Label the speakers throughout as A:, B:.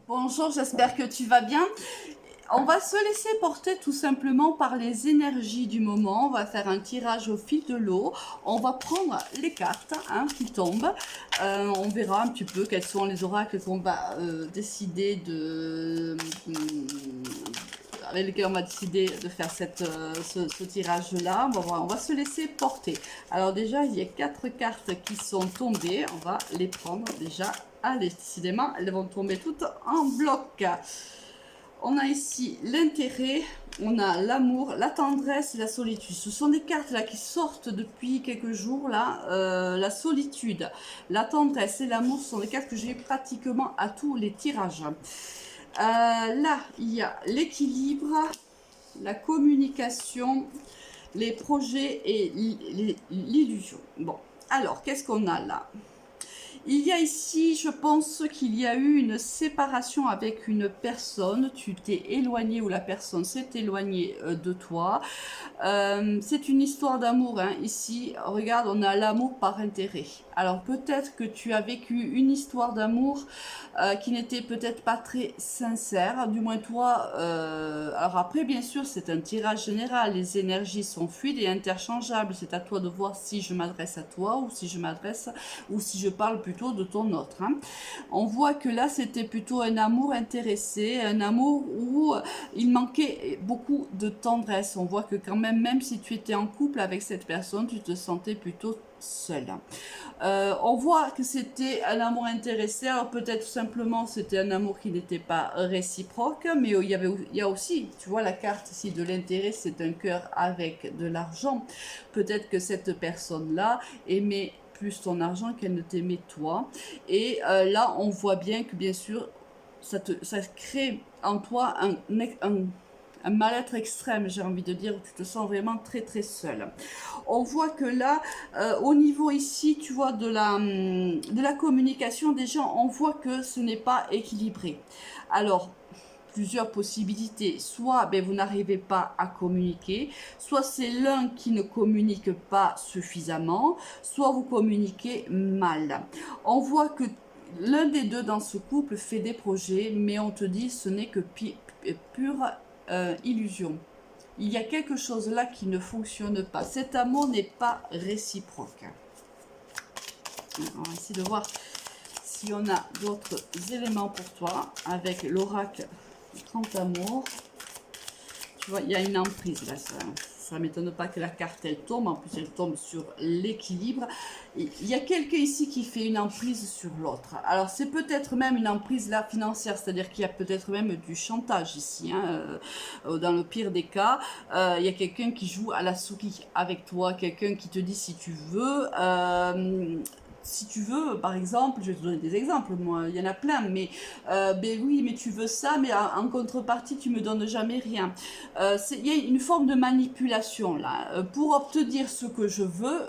A: Bonjour, j'espère que tu vas bien. On va se laisser porter tout simplement par les énergies du moment. On va faire un tirage au fil de l'eau. On va prendre les cartes qui tombent. On verra un petit peu quels sont les oracles qu'on va décider de... avec lesquels on va décider de faire ce tirage-là. On va se laisser porter. Alors déjà, il y a 4 cartes qui sont tombées. On va les prendre déjà. Allez, décidément, elles vont tomber toutes en bloc. On a ici l'intérêt, on a l'amour, la tendresse et la solitude. Ce sont des cartes là qui sortent depuis quelques jours là. La solitude, la tendresse et l'amour sont des cartes que j'ai pratiquement à tous les tirages. Là, il y a l'équilibre, la communication, les projets et l'illusion. Bon, alors, qu'est-ce qu'on a là ? Il y a ici, je pense qu'il y a eu une séparation avec une personne, tu t'es éloigné ou la personne s'est éloignée de toi. C'est une histoire d'amour, ici, regarde, on a l'amour par intérêt. Alors peut-être que tu as vécu une histoire d'amour qui n'était peut-être pas très sincère, du moins toi. Alors après, bien sûr, c'est un tirage général, les énergies sont fluides et interchangeables. C'est à toi de voir si je m'adresse à toi ou si je parle plutôt de ton autre. On voit que là, c'était plutôt un amour intéressé, un amour où il manquait beaucoup de tendresse. On voit que quand même si tu étais en couple avec cette personne, tu te sentais plutôt seul. On voit que c'était un amour intéressé, alors peut-être simplement c'était un amour qui n'était pas réciproque, mais il y a aussi, tu vois la carte ici de l'intérêt, c'est un cœur avec de l'argent. Peut-être que cette personne-là aimait plus ton argent qu'elle ne t'aimait toi, et là on voit bien que bien sûr ça crée en toi un mal-être extrême, j'ai envie de dire, où tu te sens vraiment très très seul. On voit que là, au niveau ici, tu vois, de la communication, déjà, on voit que ce n'est pas équilibré. Alors, plusieurs possibilités. Soit vous n'arrivez pas à communiquer, soit c'est l'un qui ne communique pas suffisamment, soit vous communiquez mal. On voit que l'un des deux dans ce couple fait des projets, mais on te dit ce n'est que pure illusion. Il y a quelque chose là qui ne fonctionne pas. Cet amour n'est pas réciproque. On va essayer de voir si on a d'autres éléments pour toi avec l'oracle 30 amours. Tu vois, il y a une emprise là. Ça ne m'étonne pas que la carte elle tombe. En plus, elle tombe sur l'équilibre. Il y a quelqu'un ici qui fait une emprise sur l'autre. Alors, c'est peut-être même une emprise là financière. C'est-à-dire qu'il y a peut-être même du chantage ici. Dans le pire des cas, il y a quelqu'un qui joue à la souris avec toi. Quelqu'un qui te dit si tu veux... si tu veux, par exemple, je vais te donner des exemples, moi, il y en a plein, mais oui, mais tu veux ça, mais en contrepartie, tu me donnes jamais rien. Il y a une forme de manipulation là. Pour obtenir ce que je veux,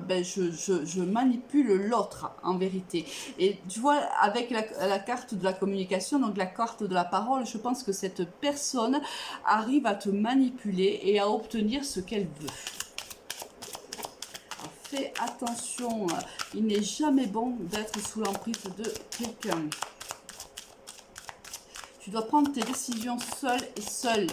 A: je manipule l'autre en vérité. Et tu vois, avec la carte de la communication, donc la carte de la parole, je pense que cette personne arrive à te manipuler et à obtenir ce qu'elle veut. Fais attention, il n'est jamais bon d'être sous l'emprise de quelqu'un. Tu dois prendre tes décisions seule et seule.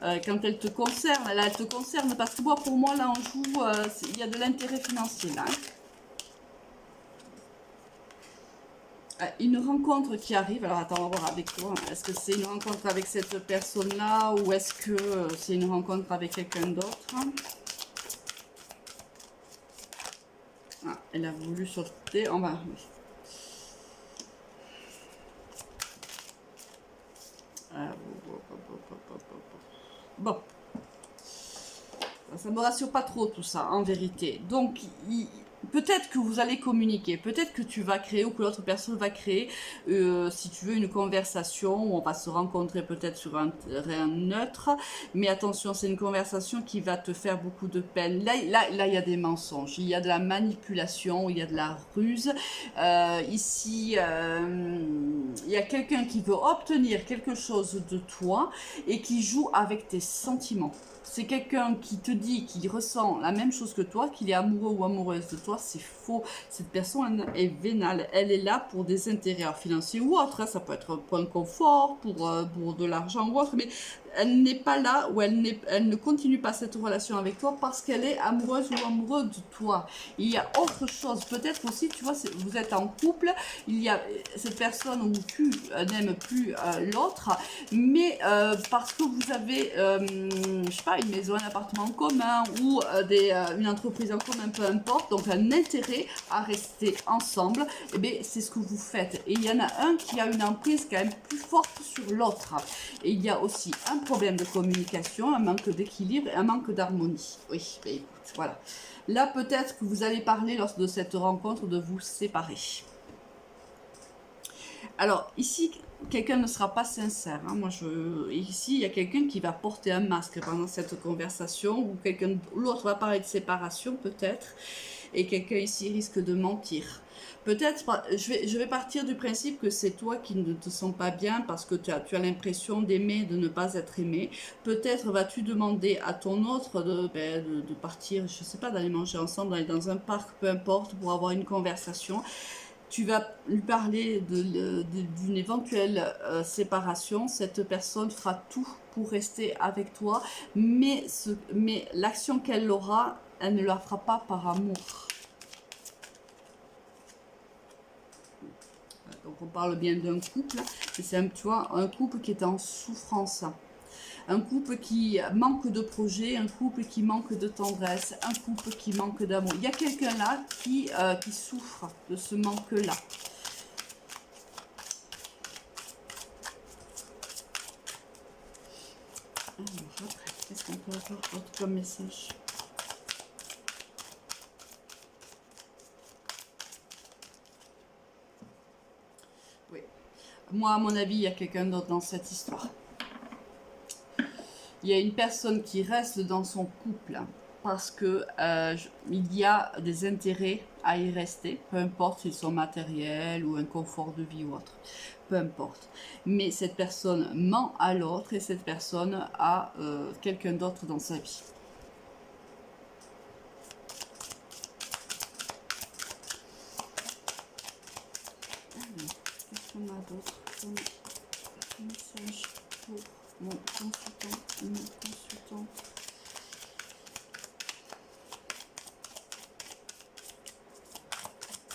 A: Quand elle te concerne, là elle te concerne parce que pour moi là on joue, il y a de l'intérêt financier là. Une rencontre qui arrive, alors attends, on va voir avec toi. Est-ce que c'est une rencontre avec cette personne là ou est-ce que c'est une rencontre avec quelqu'un d'autre? Elle a voulu sauter, on va... Bon. Ça me rassure pas trop tout ça, en vérité. Donc, peut-être que vous allez communiquer, peut-être que tu vas créer ou que l'autre personne va créer, si tu veux, une conversation où on va se rencontrer peut-être sur un terrain neutre. Mais attention, c'est une conversation qui va te faire beaucoup de peine. Là, il y a des mensonges, il y a de la manipulation, il y a de la ruse. Ici, il y a quelqu'un qui veut obtenir quelque chose de toi et qui joue avec tes sentiments. C'est quelqu'un qui te dit qu'il ressent la même chose que toi, qu'il est amoureux ou amoureuse de toi, c'est faux. Cette personne est vénale. Elle est là pour des intérêts financiers ou autres. Hein. Ça peut être pour un confort, pour de l'argent ou autre. Mais elle n'est pas là ou elle ne continue pas cette relation avec toi parce qu'elle est amoureuse ou amoureux de toi. Il y a autre chose. Peut-être aussi, tu vois, vous êtes en couple. Il y a cette personne où tu n'aimes plus l'autre. Mais parce que vous avez, je sais pas, une maison, un appartement en commun ou une entreprise en commun, peu importe, donc un intérêt à rester ensemble, et bien c'est ce que vous faites. Et il y en a un qui a une emprise quand même plus forte sur l'autre. Et il y a aussi un problème de communication, un manque d'équilibre et un manque d'harmonie. Oui, ben écoute, voilà. Là, peut-être que vous allez parler lors de cette rencontre de vous séparer. Alors, ici, quelqu'un ne sera pas sincère. Hein. Ici, il y a quelqu'un qui va porter un masque pendant cette conversation, ou l'autre va parler de séparation, peut-être, et quelqu'un ici risque de mentir. Peut-être, je vais partir du principe que c'est toi qui ne te sens pas bien parce que tu as l'impression d'aimer, de ne pas être aimé. Peut-être vas-tu demander à ton autre de partir, je ne sais pas, d'aller manger ensemble, d'aller dans un parc, peu importe, pour avoir une conversation. Tu vas lui parler d'une éventuelle séparation. Cette personne fera tout pour rester avec toi, mais l'action qu'elle aura, elle ne la fera pas par amour. Donc on parle bien d'un couple, c'est tu vois, un couple qui est en souffrance. Un couple qui manque de projet, un couple qui manque de tendresse, un couple qui manque d'amour. Il y a quelqu'un là qui souffre de ce manque-là. Alors après, qu'est-ce qu'on peut avoir d'autre comme message? Oui. Moi, à mon avis, il y a quelqu'un d'autre dans cette histoire. Il y a une personne qui reste dans son couple parce que il y a des intérêts à y rester, peu importe s'ils sont matériels ou un confort de vie ou autre, peu importe. Mais cette personne ment à l'autre et cette personne a quelqu'un d'autre dans sa vie. Qu'est-ce qu'on a d'autre comme message pour mon consultant, mon consultant?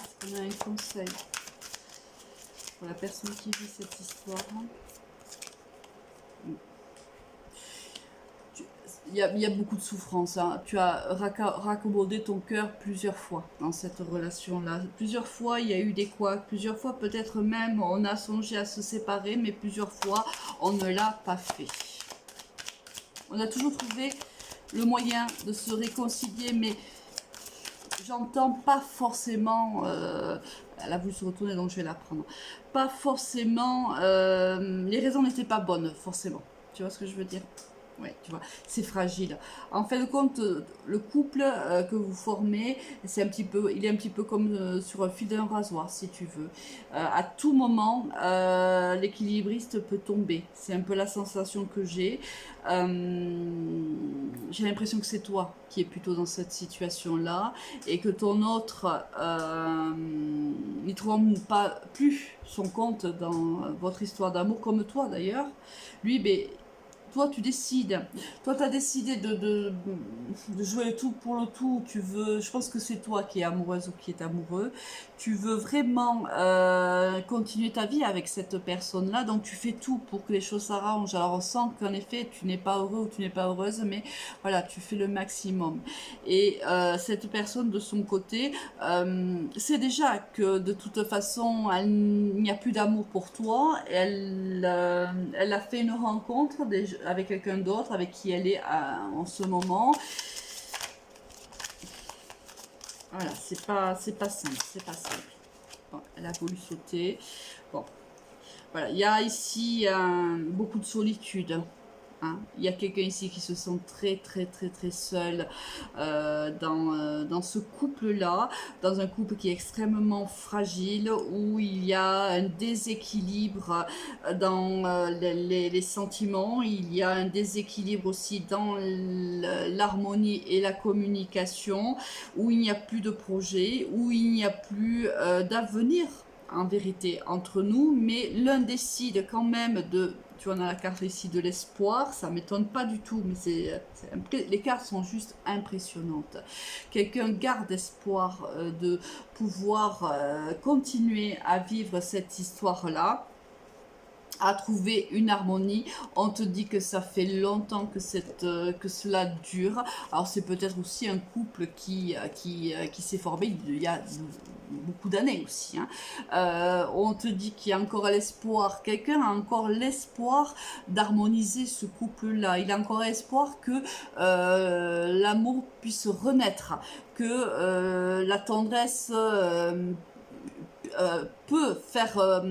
A: Est-ce qu'on a un conseil pour la personne qui vit cette histoire? Il y a beaucoup de souffrance. Hein. Tu as raccommodé ton cœur plusieurs fois dans cette relation-là. Plusieurs fois, il y a eu des couacs. Plusieurs fois, peut-être même, on a songé à se séparer, mais plusieurs fois, on ne l'a pas fait. On a toujours trouvé le moyen de se réconcilier, mais j'entends pas forcément... elle a voulu se retourner, donc je vais la prendre. Pas forcément... les raisons n'étaient pas bonnes, forcément. Tu vois ce que je veux dire? Ouais, tu vois, c'est fragile. En fin de compte, le couple que vous formez, il est un petit peu comme sur un fil d'un rasoir, si tu veux. À tout moment, l'équilibriste peut tomber. C'est un peu la sensation que j'ai. J'ai l'impression que c'est toi qui es plutôt dans cette situation-là et que ton autre n'y trouve pas plus son compte dans votre histoire d'amour, comme toi d'ailleurs. Lui, ben, toi, tu décides. Toi, tu as décidé de jouer le tout pour le tout. Je pense que c'est toi qui es amoureuse ou qui est amoureux. Tu veux vraiment continuer ta vie avec cette personne-là. Donc, tu fais tout pour que les choses s'arrangent. Alors, on sent qu'en effet, tu n'es pas heureux ou tu n'es pas heureuse. Mais voilà, tu fais le maximum. Et cette personne, de son côté, sait déjà que de toute façon, il n'y a plus d'amour pour toi. Elle a fait une rencontre avec quelqu'un d'autre avec qui elle est en ce moment. Voilà, c'est pas simple, c'est pas simple. Bon, elle a voulu sauter. Bon, voilà, il y a ici beaucoup de solitude. hein. Il y a quelqu'un ici qui se sent très seul dans ce couple-là, dans un couple qui est extrêmement fragile, où il y a un déséquilibre dans les sentiments, il y a un déséquilibre aussi dans l'harmonie et la communication, où il n'y a plus de projet, où il n'y a plus d'avenir en vérité entre nous, mais l'un décide quand même de, tu vois, on a la carte ici de l'espoir, ça m'étonne pas du tout, mais les cartes sont juste impressionnantes. Quelqu'un garde espoir de pouvoir continuer à vivre cette histoire-là, à trouver une harmonie. On te dit que ça fait longtemps que cela dure. Alors c'est peut-être aussi un couple qui s'est formé il y a beaucoup d'années aussi, hein. On te dit qu'il y a encore l'espoir, quelqu'un a encore l'espoir d'harmoniser ce couple-là. Il a encore espoir que l'amour puisse renaître, que la tendresse peut faire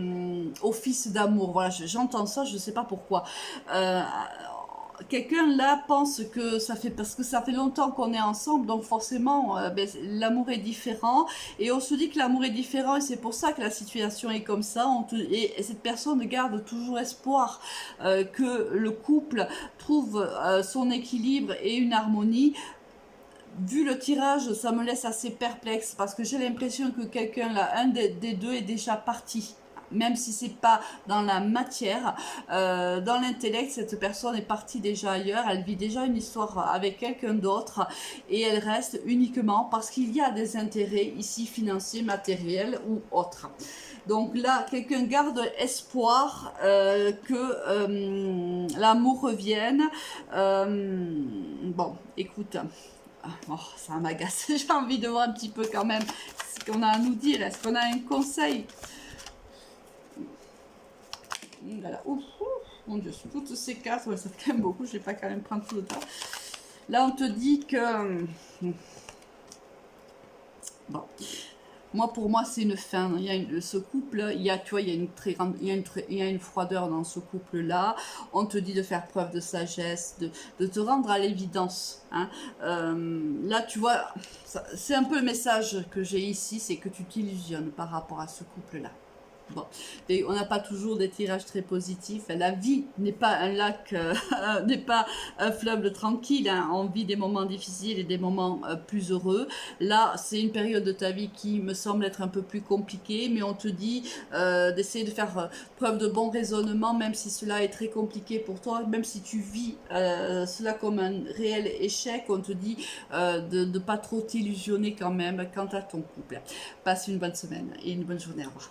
A: office d'amour. Voilà, j'entends ça, je ne sais pas pourquoi. Quelqu'un là pense que ça fait, parce que ça fait longtemps qu'on est ensemble, donc forcément l'amour est différent, et on se dit que l'amour est différent, et c'est pour ça que la situation est comme ça. Et cette personne garde toujours espoir que le couple trouve son équilibre et une harmonie. Vu le tirage, ça me laisse assez perplexe, parce que j'ai l'impression que quelqu'un là, un des deux est déjà parti. Même si c'est pas dans la matière, dans l'intellect, cette personne est partie déjà ailleurs, elle vit déjà une histoire avec quelqu'un d'autre, et elle reste uniquement parce qu'il y a des intérêts ici financiers, matériels ou autres. Donc là, quelqu'un garde espoir que l'amour revienne. Bon, écoute, oh, ça m'agace, j'ai envie de voir un petit peu quand même ce qu'on a à nous dire. Est-ce qu'on a un conseil? Voilà. Ouf, ouf, mon Dieu, toutes ces cartes, ouais, ça fait quand même beaucoup, je vais pas quand même prendre tout le temps. Là, on te dit que... Bon, moi, pour moi, c'est une fin. Il y a ce couple, il y a, tu vois, il y a une très grande, il y a une froideur dans ce couple-là. On te dit de faire preuve de sagesse, de te rendre à l'évidence, hein. Là, tu vois, c'est un peu le message que j'ai ici, c'est que tu t'illusionnes par rapport à ce couple-là. Bon, et on n'a pas toujours des tirages très positifs. La vie n'est pas un lac, n'est pas un fleuve tranquille, hein. On vit des moments difficiles et des moments plus heureux. Là, c'est une période de ta vie qui me semble être un peu plus compliquée, mais on te dit d'essayer de faire preuve de bon raisonnement, même si cela est très compliqué pour toi, même si tu vis cela comme un réel échec. On te dit de ne pas trop t'illusionner quand même quant à ton couple. Passe une bonne semaine et une bonne journée. Au revoir.